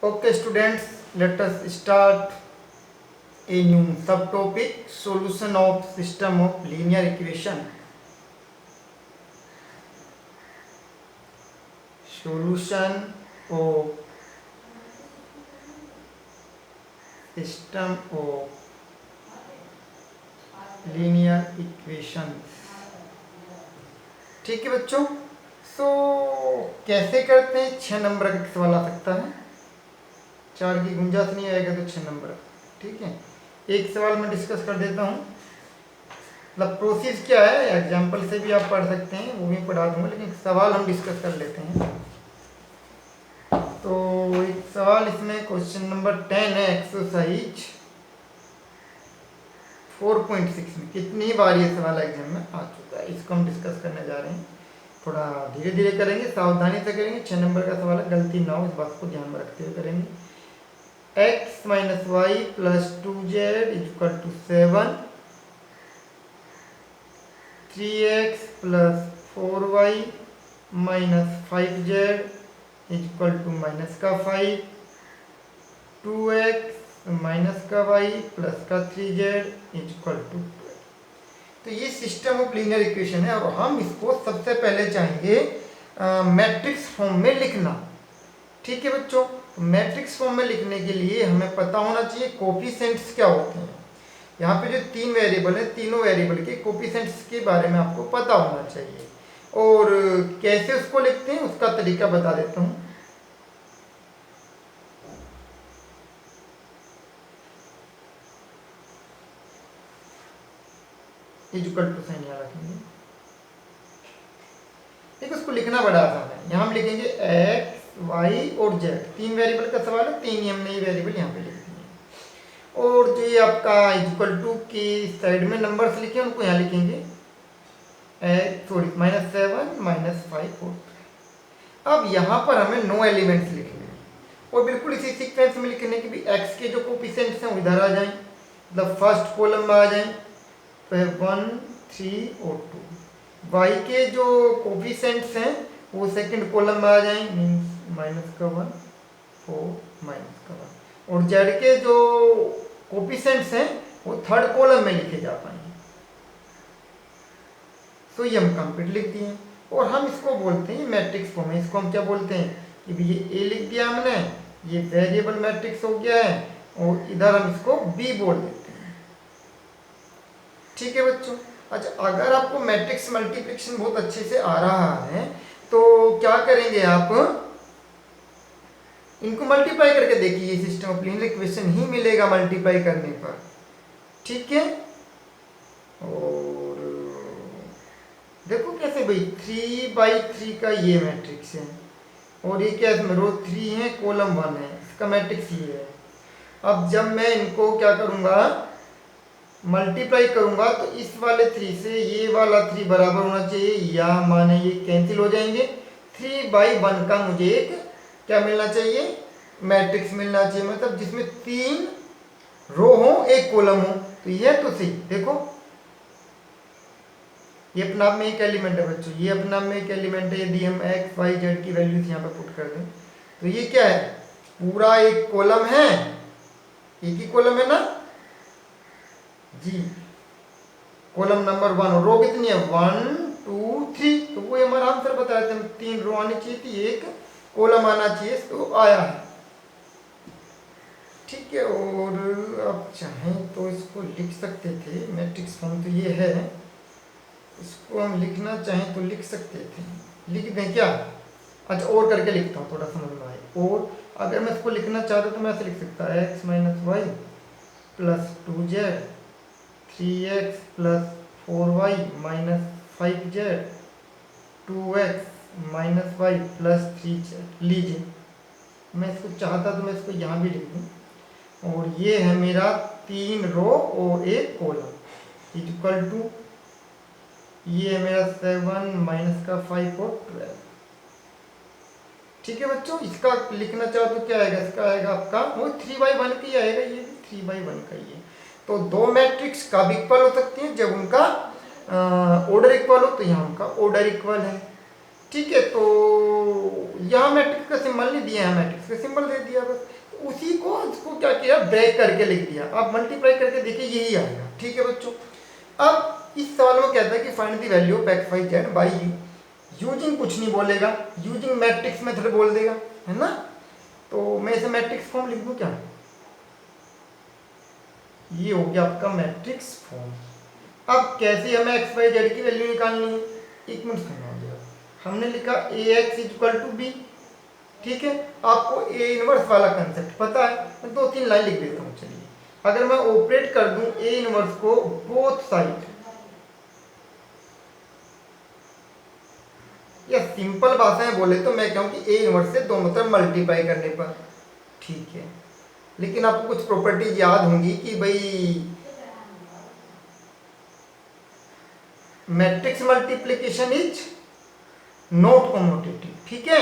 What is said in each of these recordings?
Okay, students, let us start a new subtopic: solution of system of linear equation. Solution of system of linear equations. ठीक है बच्चों, कैसे करते हैं? 6 number का सवाल आ सकता है, 4 की गुंजाइश नहीं आएगा तो 6 नंबर। ठीक है, एक सवाल मैं डिस्कस कर देता हूँ। मतलब प्रोसेस क्या है, एग्जाम्पल से भी आप पढ़ सकते हैं, वो भी पढ़ा दूंगा, लेकिन सवाल हम डिस्कस कर लेते हैं। तो एक सवाल इसमें क्वेश्चन नंबर 10 है, एक्सरसाइज 4.6 में। कितनी बार ये सवाल एग्जाम में आ चुका है, इसको हम डिस्कस करने जा रहे हैं। थोड़ा धीरे धीरे करेंगे, सावधानी से करेंगे। 6 नंबर का सवाल है, गलती ना हो, इस बात को ध्यान में रखते हुए करेंगे। x minus Y plus 2z equal to 7, 3x plus 4y minus 5z equal to minus का 5, 2x माइनस का y प्लस का 3z इक्वल टू 12। तो ये सिस्टम ऑफ लीनियर इक्वेशन है और हम इसको सबसे पहले चाहेंगे मैट्रिक्स फॉर्म में लिखना। ठीक है बच्चों, तो मैट्रिक्स फॉर्म में लिखने के लिए हमें पता होना चाहिए कोफिशिएंट्स क्या होते हैं। यहाँ पे जो 3 वेरिएबल है, तीनों वेरिएबल के कोफिशिएंट्स के बारे में आपको पता होना चाहिए। और कैसे उसको लिखते हैं उसका तरीका बता देता हूँ। इक्वल टू साइन यहाँ रखेंगे। देखो उसको लिखना बड़ा आसान है। यहाँ हम लिखेंगे एक्स वाई और जेड, 3 वेरिएबल का सवाल है, 3 ही हमने ये वेरिएबल यहाँ पे लिख दिए। और जो ये आपका इक्वल टू की साइड में नंबर्स लिखे उनको यहाँ लिखेंगे -7 -5 और 3। अब यहाँ पर हमें नो एलिमेंट्स लिखने हैं और बिल्कुल इसी सीक्वेंस में लिखने की भी एक्स के जो कोफिशिएंट्स हैं इधर आ जाएं, मतलब फर्स्ट कॉलम में आ जाएं, तो 1 3 और 2। वाई के जो कोफिशिएंट्स हैं वो सेकंड कॉलम में आ जाएं, मीन्स माइनस का 1 4 माइनस का 1। और जेड के जो कोफिशिएंट्स हैं वो थर्ड कॉलम में लिखे जा पाएंगे। तो ये हम कंप्लीट लिख दिए और हम इसको बोलते हैं मैट्रिक्स फॉर्म है। इसको हम क्या बोलते हैं कि ये ए लिख दिया हमने, ये वेरिएबल मैट्रिक्स हो गया है और इधर हम इसको बी बोल देते हैं। ठीक है बच्चों। अच्छा, अगर आपको मैट्रिक्स मल्टीप्लिकेशन बहुत अच्छे से आ रहा है तो क्या करेंगे, आप इनको मल्टीप्लाई करके देखिए, ये सिस्टम ऑफ लीनियर इक्वेशन ही मिलेगा मल्टीप्लाई करने पर। ठीक है, और देखो कैसे भाई, 3/3 का ये मैट्रिक्स है और ये क्या है, रो 3 है कॉलम 1 है, इसका मैट्रिक्स ये है। अब जब मैं इनको क्या करूंगा, मल्टीप्लाई करूंगा, तो इस वाले 3 से ये वाला 3 बराबर होना चाहिए, या माने ये कैंसिल हो जाएंगे। 3/1 का मुझे एक क्या मिलना चाहिए, मैट्रिक्स मिलना चाहिए, मतलब जिसमें 3 रो हो 1 कॉलम हो। तो यह तो सही, देखो ये अपना में एक एलिमेंट है बच्चों, ये अपना में एक एलिमेंट है। यदि हम एक्स वाई जेड की वैल्यूज यहाँ पे पुट कर दें तो ये क्या है, पूरा एक कॉलम है, एक ही कॉलम है ना जी, कॉलम नंबर 1। और रो कितनी है, 1 2 3, तो वो हमारा आंसर बता देते हैं। 3 रो आनी चाहिए थी, एक कॉलम आना चाहिए, तो आया है। ठीक है, और आप चाहें तो इसको लिख सकते थे, मैट्रिक्स फॉर्म तो ये है, इसको हम लिखना चाहें तो लिख सकते थे, लिख दें क्या। अच्छा, और करके लिखता हूँ, थोड़ा समझ में आए। और अगर मैं इसको लिखना चाहता तो मैं ऐसे लिख सकता है x minus Y plus 2z, 3x plus 4y minus 5z, 2x minus Y plus 3z। लीजिए, मैं इसको चाहता तो मैं इसको यहाँ भी लिख दूँ। और ये है मेरा 3 रो और 1 कॉलम इक्वल टू, ये है मेरा 7 माइनस का 5 और 12। ठीक है बच्चों, इसका लिखना चाहो तो क्या आएगा, इसका आएगा आपका वो 3/1 का ही आएगा, ये भी 3/1 का ही है। तो दो मैट्रिक्स कब इक्वल हो सकती हैं, जब उनका ऑर्डर इक्वल हो, तो यहाँ उनका ऑर्डर इक्वल है। ठीक है, तो यहाँ मैट्रिक्स का सिंबल नहीं दिया है, मैट्रिक्स का सिंबल दे दिया बस। तो उसी को इसको क्या किया, ब्रेक करके लिख दिया। आप मल्टीप्लाई करके देखिए यही आएगा। ठीक है बच्चों, अब इस सवाल में कहता है कि find the value of X Y Z by using, कुछ नहीं बोलेगा, यूजिंग मैट्रिक्स मेथड बोल देगा, है ना। तो मैं इसे मैट्रिक्स फॉर्म लिख दूं क्या, ये हो गया आपका मैट्रिक्स फॉर्म। अब कैसे हमें एक्स वाई जेड की वैल्यू निकालनी है, एक मिनट सुनो। हमने लिखा ए एक्स इक्वल टू बी, ठीक है। आपको ए इनवर्स वाला कंसेप्ट पता है, मैं 2-3 लाइन लिख देता हूँ। चलिए, अगर मैं ऑपरेट कर दूं ए इनवर्स को बोथ साइड, या सिंपल भाषा में बोले तो मैं कहूँ कि ए इनवर्स से दोनों तरफ मल्टीप्लाई करने पर, ठीक है। लेकिन आपको कुछ प्रॉपर्टीज याद होंगी कि भाई matrix multiplication is not commutative, ठीक है।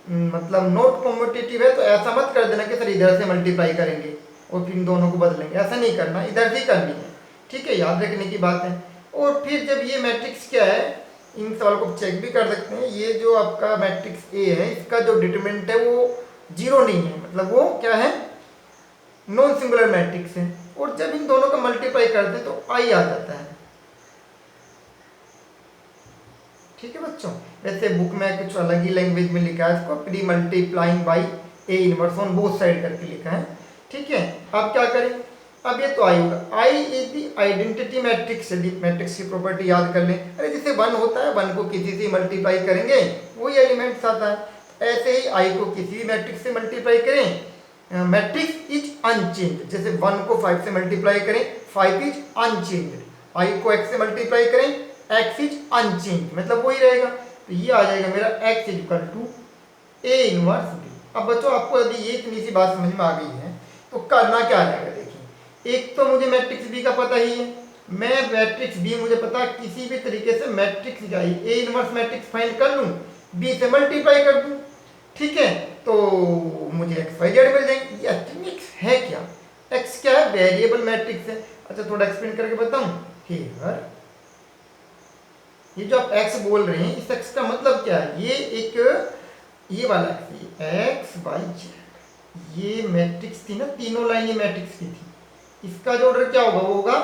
मतलब नॉट कॉम्यूटेटिव है तो ऐसा मत कर देना कि सर इधर से मल्टीप्लाई करेंगे और फिर इन दोनों को बदलेंगे, ऐसा नहीं करना, इधर से ही करनी है, ठीक है, याद रखने की बात है। और फिर जब ये मैट्रिक्स क्या है, इन सवाल को चेक भी कर सकते हैं। ये जो आपका मैट्रिक्स ए है, इसका जो डिटरमिनेंट है वो 0 नहीं है, मतलब वो क्या है, नॉन सिंगुलर मैट्रिक्स है। और जब इन दोनों का मल्टीप्लाई करते हैं तो आई आ जाता है, ठीक है बच्चों। वैसे बुक में कुछ अलग ही लैंग्वेज में लिखा है इसको, pre multiplying by A inverse on both side करके लिखा है, ठीक है। अब क्या करें, अब ये तो आई होगा, I is the identity matrix. यदि मैट्रिक्स की प्रॉपर्टी याद कर लें, अरे जैसे 1 होता है, 1 को किसी से मल्टीप्लाई करेंगे वही एलिमेंट्स आता है, ऐसे ही आई को किसी भी मैट्रिक्स से मल्टीप्लाई करें, मैट्रिक्स इज अनचेंज। जैसे 1 को 5 से मल्टीप्लाई करें, 5 इज अनचेंज। आई को x से मल्टीप्लाई करें, x इज अनचेंज, मतलब वही रहेगा। तो ये आ जाएगा मेरा x is equal to A inverse B. अब बच्चों आपको यदि ये इतनी सी बात समझ में आ गई है तो करना क्या रहेगा, देखिए। एक तो मुझे मैट्रिक्स बी का पता ही है, मैं मैट्रिक्स बी मुझे पता है, किसी भी तरीके से मैट्रिक्स का ए इनवर्स मैट्रिक्स फाइंड कर लूँ, बी से मल्टीप्लाई कर दूँ, ठीक है, तो मुझे एक्स वाई जेड मिल जाएंगे। ये मैट्रिक्स है क्या, एक्स क्या है, वेरिएबल मैट्रिक्स है। अच्छा थोड़ा एक्सप्लेन करके बताऊं, हियर ये जो आप x बोल रहे हैं, इस x का मतलब क्या है, ये एक ये वाला x बाई जेड, ये मैट्रिक्स थी ना, तीनों लाइन ये मैट्रिक्स की थी। इसका जो ऑर्डर क्या होगा, वो होगा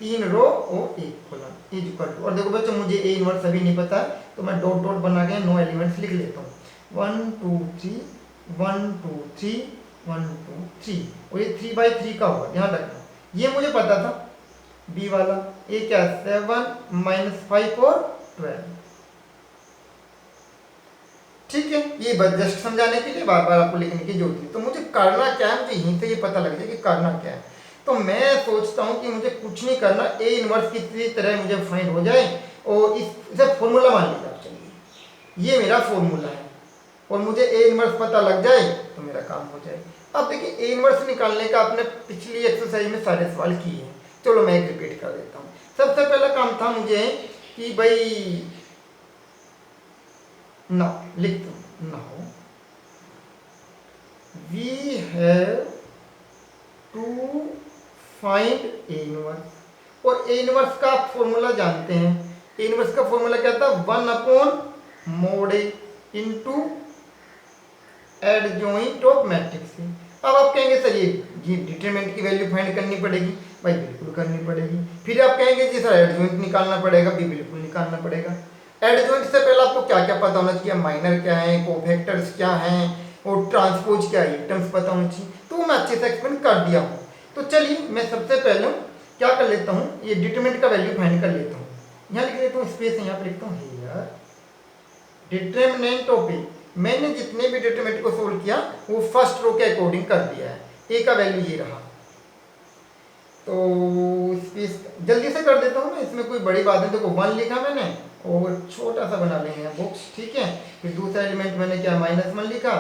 3 रो और 1 कॉलम इज इक्वल टू। और देखो बच्चों मुझे ए इनवर्स अभी नहीं पता है, तो मैं डॉट डॉट बना के 9 एलिमेंट्स लिख लेता हूँ। 1 2 3 1 2 3 1 2 3, और ये 3/3 का होगा, ध्यान रखना। ये मुझे पता था बी वाला, ये क्या 7 - 5 और 12, ठीक है। ये बस जस्ट समझाने के लिए बार बार आपको लिखने की जरूरत है। तो मुझे करना क्या है, मुझे यहीं से ये पता लग जाए कि करना क्या है। तो मैं सोचता हूं कि मुझे कुछ नहीं करना, ए इनवर्स किसी तरह मुझे फाइंड हो जाए, और इसे फॉर्मूला मान लीजिए आप, चलिए ये मेरा फॉर्मूला है, और मुझे ए इनवर्स पता लग जाए तो मेरा काम हो जाए। अब देखिए ए इनवर्स निकालने का आपने पिछली एक्सरसाइज में सारे सवाल किए हैं, चलो मैं एक रिपीट कर देता हूँ। सबसे पहला काम था मुझे कि भाई नाउ लिख दो, now we have to find A inverse. और ए इनवर्स का आप फॉर्मूला जानते हैं, ए इनवर्स का फॉर्मूला क्या था, 1/mod A into adjoint of matrix. अब आप कहेंगे सर ये डिटरमिनेंट की वैल्यू फाइंड करनी पड़ेगी, भाई बिल्कुल करनी पड़ेगी। फिर आप कहेंगे जी सर एडजॉइंट निकालना पड़ेगा, भी बिल्कुल निकालना पड़ेगा। एडजॉइंट से पहले आपको क्या क्या पता होना चाहिए, माइनर क्या है, कोफैक्टर्स क्या हैं, और ट्रांसपोज क्या है, टर्म्स पता होना चाहिए। तो मैं अच्छे से एक्सप्लेन कर दिया हूँ। तो चलिए मैं सबसे पहले क्या कर लेता हूँ, ये डिटरमिनेंट का वैल्यू फाइंड कर लेता हूँ। यहाँ लिख लेता हूँ, स्पेस यहाँ पर लिखता हूँ हियर डिटरमिनेंट ऑफ ए। मैंने जितने भी डिटरमिनेंट को सोल्व किया वो फर्स्ट रो के अकॉर्डिंग कर दिया है। ए का वैल्यू ये रहा, तो स्पेस जल्दी से कर देता हूँ मैं, इसमें कोई बड़ी बात नहीं। देखो 1 लिखा मैंने और छोटा सा बना लेंगे बॉक्स, ठीक है। फिर दूसरा एलिमेंट मैंने क्या -1 लिखा,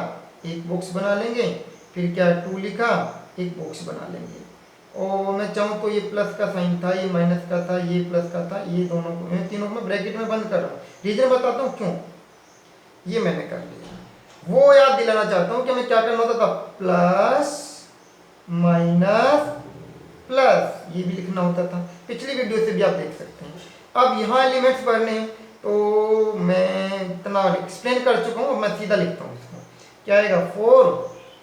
एक बॉक्स बना लेंगे। फिर क्या 2 लिखा, एक बॉक्स बना लेंगे। और मैं चाहूँ तो ये प्लस का साइन था, ये माइनस का था, ये प्लस का था, ये दोनों को मैं तीनों को मैं ब्रैकेट में बंद कर रहा हूँ। रीजन बताता हूँ क्यों, ये मैंने कर लिया। वो याद दिलाना चाहता हूँ कि हमें क्या करना होता था, प्लस माइनस प्लस, ये भी लिखना होता था। पिछली वीडियो से भी आप देख सकते हैं। अब यहाँ एलिमेंट्स भरने हैं, तो तो मैं इतना एक्सप्लेन कर चुका हूँ, अब मैं सीधा लिखता हूँ इसको। क्या आएगा 4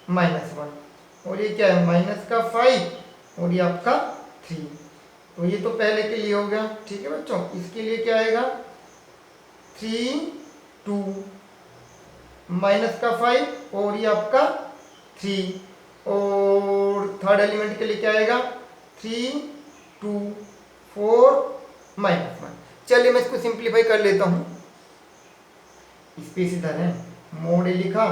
-1 और ये क्या है -5 और ये आपका 3। तो ये तो पहले के लिए हो गया, ठीक है बच्चों। इसके लिए क्या आएगा 3 2 -5 और ये आपका 3 और थर्ड एलिमेंट के लिए क्या आएगा 3 2 4 -1। चलिए मैं इसको सिंप्लीफाई कर लेता हूँ। स्पेस इधर है, मोड ए लिखा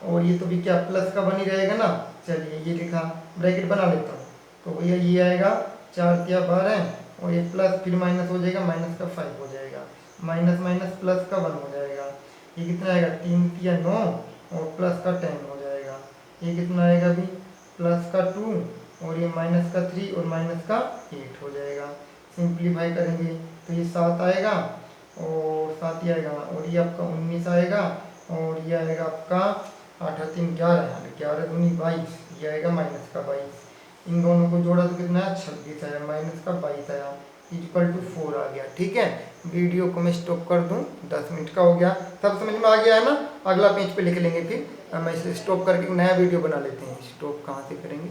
और ये तो भी क्या प्लस का बन ही रहेगा ना। चलिए ये लिखा, ब्रैकेट बना लेता हूँ। तो भैया ये आएगा 4 × 12 और ये प्लस फिर माइनस हो जाएगा, माइनस का 5 हो जाएगा, माइनस माइनस प्लस का 1 हो जाएगा। ये कितना आएगा 3 × 9 और प्लस का 10 हो जाएगा। ये कितना आएगा अभी प्लस का 2 और ये माइनस का 3 और माइनस का 8 हो जाएगा। सिंप्लीफाई करेंगे तो ये 7 आएगा और 7 ही आएगा और ये आपका 19 आएगा और ये आएगा आपका 8 और 3 11, 11 दूनी 22, ये आएगा माइनस का 22। इन दोनों को जोड़ा तो कितना है 26 आया, माइनस का 22 आया, इक्वल टू 4 आ गया। ठीक है, वीडियो को मैं स्टॉप कर दूं, 10 मिनट का हो गया, सब समझ में आ गया है ना। अगला पेज पे लिख लेंगे, फिर मैं इसे स्टॉप करके नया वीडियो बना लेते हैं। स्टॉप कहाँ से करेंगे।